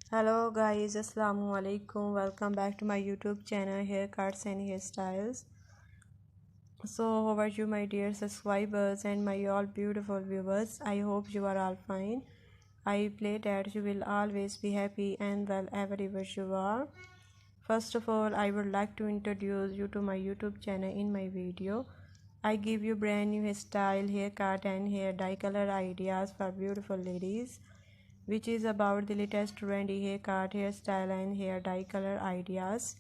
Hello guys, assalamu alaikum. Welcome back to my YouTube channel, Haircuts and Hairstyles. So how are you, my dear subscribers and my all beautiful viewers? I hope you are all fine. I pray that you will always be happy and well wherever you are. First of all, I would like to introduce you to my YouTube channel. In my video, I give you brand new hairstyle, haircut and hair dye color ideas for beautiful ladies, which is about the latest trendy haircut, hairstyle and hair dye color ideas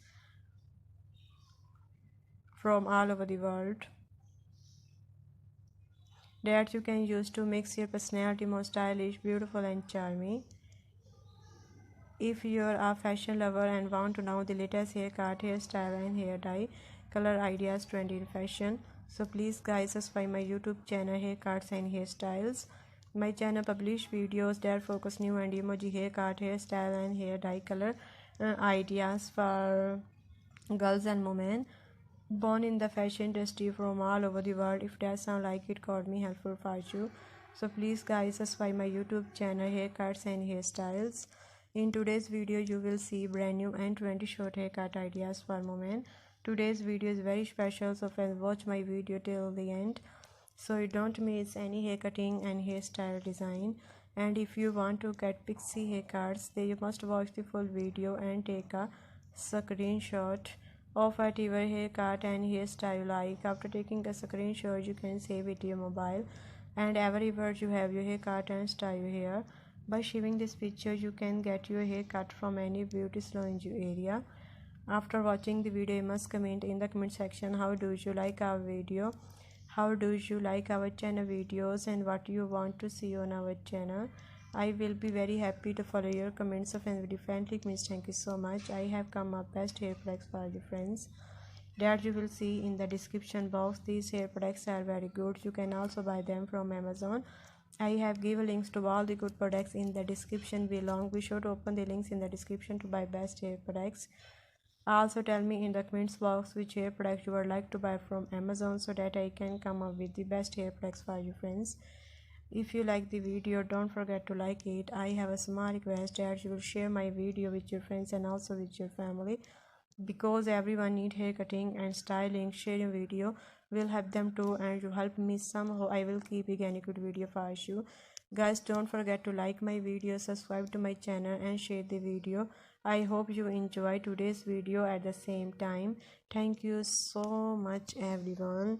from all over the world that you can use to make your personality more stylish, beautiful and charming. If you're a fashion lover and want to know the latest haircut, hairstyle and hair dye color ideas trendy in fashion, so please guys subscribe my YouTube channel Haircuts and Hairstyles. My channel publish videos that focus new and emoji haircut, hairstyle and hair dye color ideas for girls and women born in the fashion industry from all over the world. If that sound like it got me helpful for you, so please guys subscribe my YouTube channel Haircuts and Hairstyles. In today's video you will see brand new and 20 short haircut ideas for women. Today's video is very special, so friends watch my video till the end so you don't miss any hair cutting and hairstyle design. And if you want to get Bixie haircuts, then you must watch the full video and take a screenshot of whatever haircut and hairstyle you like. After taking a screenshot, you can save it to your mobile and everywhere you have your haircut and style your hair. By saving this picture, you can get your hair cut from any beauty salon in your area. After watching the video, you must comment in the comment section how do you like our video, how do you like our channel videos, and what you want to see on our channel. I will be very happy to follow your comments of and differently comments. Thank you so much. I have come up best hair products for the friends that you will see in the description box. These hair products are very good. You can also buy them from Amazon. I have given links to all the good products in the description below. Be sure to open the links in the description to buy best hair products. Also tell me in the comments box which hair product you would like to buy from Amazon so that I can come up with the best hair products for you friends. If you like the video, don't forget to like it. I have a small request that you will share my video with your friends and also with your family, because everyone need hair cutting and styling. Sharing video will help them too, and you help me somehow. I will keep again a good video for you guys. Don't forget to like my video, subscribe to my channel and share the video. I hope you enjoy today's video at the same time. Thank you so much everyone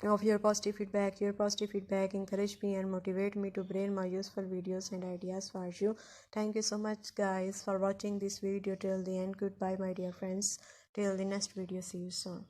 of your positive feedback. Your positive feedback encourage me and motivate me to bring more useful videos and ideas for you. Thank you so much guys for watching this video till the end. Goodbye my dear friends, till the next video. See you soon.